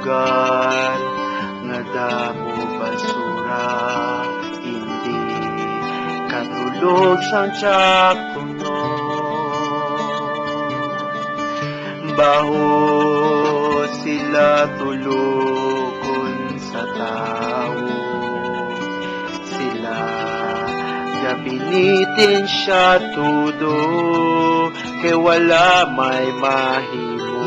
lugar nga damo basura, hindi katulog sang tiyak puno. Baho sila tulugon sa tao, sila gabinitin siya tudo, kay wala may mahimo,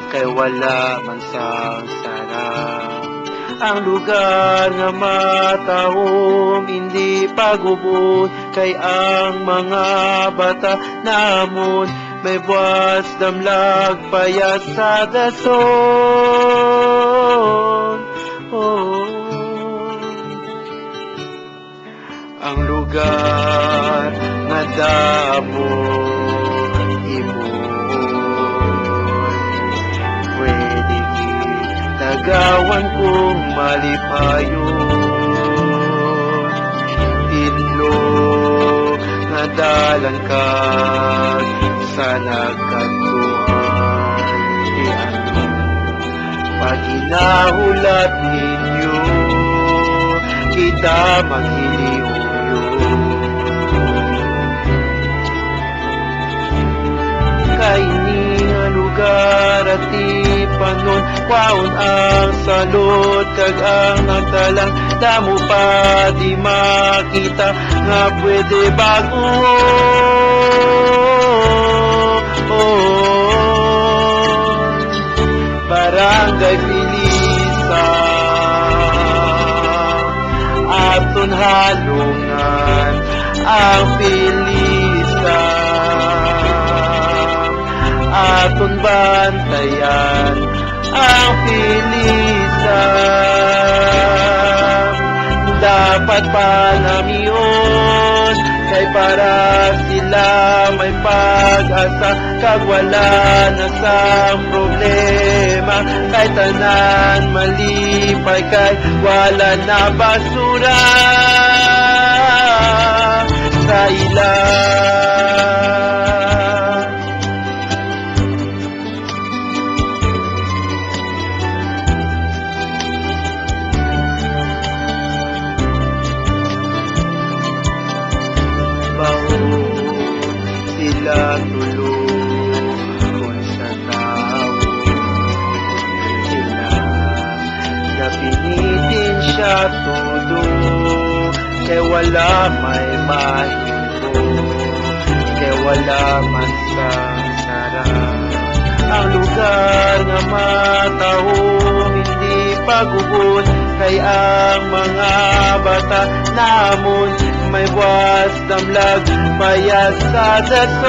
kay wala man sang sarang. Ang lugar nga matahom, hindi pagubot, kay ang mga bata namon may buwas damlag payat sa dason. Oh. Ang lugar nga damo pwede kitagawan kung malipayon. Tinlo nga dalangkag sa nagkantuan, di ano paginahulat ninyo, kita maghiliuyo. Kaini nga lugar at ipanon, kwaon ang salot, kag ang nagdalang damo pa di makita, nga pwede bago. Barangay Pilisan, aton halungan ang Pilisan, aton bantayan ang Pilisan. Dapat panamion, kay para sila may pag-asa, kag wala na sang problema, kay tanan malipay, kay wala na basura sa ilang. Sila tulungon sa tao, sila gabinitin siya todo, kay wala may mahimo, kay wala man sang sarang. Ang lugar nga matahom, hindi pagubot, kay ang mga bata namon may buwas damlag payat sa dason.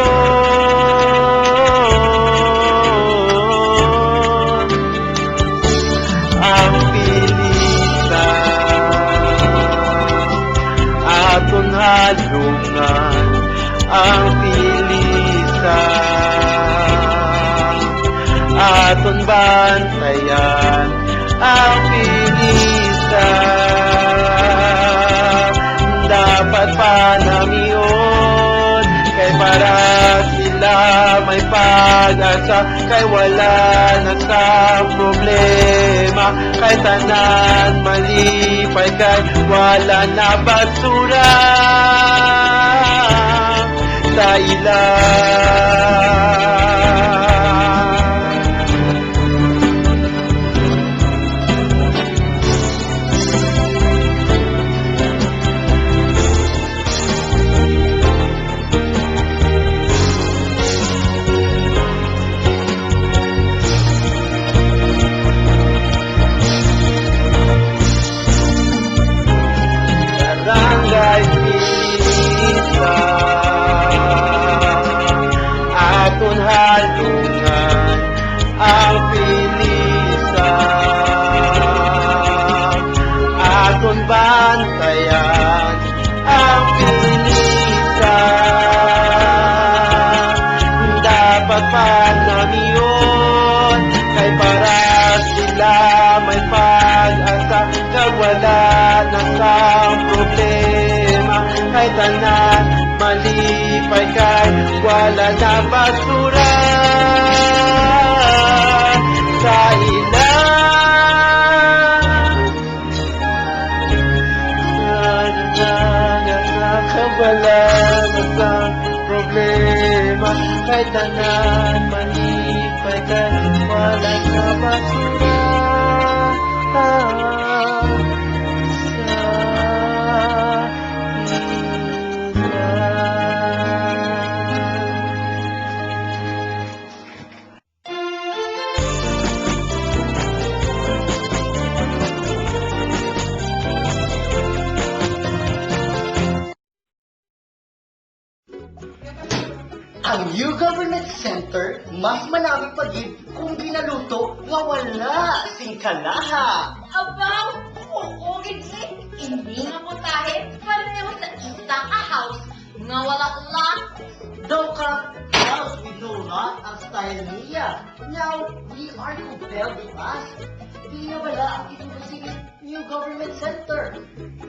Ang Pilisan, aton halungan ang Pilisan, aton bantayan ang Pilisan. Dapat panamion, kay para sila may pag-asa, kay wala na sa problema, kay tanan malipay, kay wala na basura sa ilang. Barangay Pilisan, aton halungan ang Pilisan, aton bantayan ang Pilisan. Dapat panamion, kay para sila may pag-asa, kag wala na sang problema, kay tanan malipay, kay wala na basura sa ilang. wala na sang problema. Kahit tanan malipay ka, wala na basura. Ang New Government Center, mas manami pagid kung ginaluto nga wala singkalaha. Abang, oo, gitsi. Hindi nga putahe, pareho sa isa ka house nga wala lock. Though ka house with no lot ang style niya. Now, we are compelled to ask, di nga wala ang itulusing New Government Center?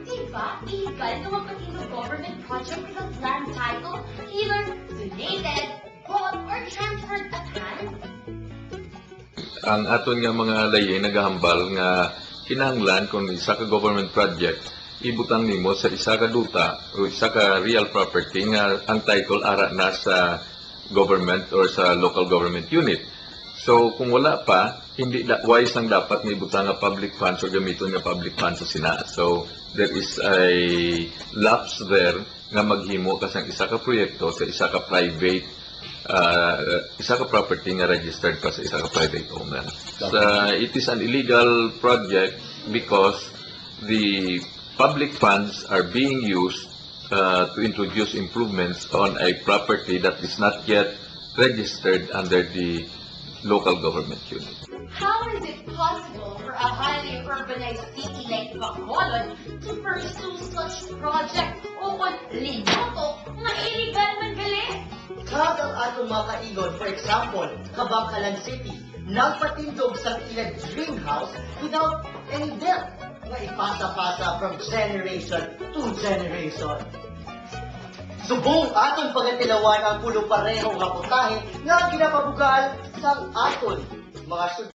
Diba, illegal na magpatino government project with a land title, either donated, bought, or transferred at hand? Ang aton nga mga layi nagahambal nga kinahanglan kung isa ka government project ibutang nimo sa isa ka duta o isa ka real property nga ang title ara na sa government or sa local government unit. So kung wala pa, hindi wise ang dapat nga ibutang nga public funds or gamiton nga public funds sa sina. So there is a lapse there nga maghimo ka sa isa ka proyekto sa isa ka private isa ka property nga registered pa sa isa ka private owner. It is an illegal project because the public funds are being used to introduce improvements on a property that is not yet registered under the local government unit. How is it possible for a highly urbanized city like Bacolod to pursue such project o kung linoto nga illegal man gali? Kag ang atong mga kaigon, for example, Kabangkalan City, nagpatindog sa ilang dream house without any debt nga ipasa-pasa from generation to generation. Subong aton pagatilawan ang pulo pareho nga putahe nga ginapabugal sang aton mga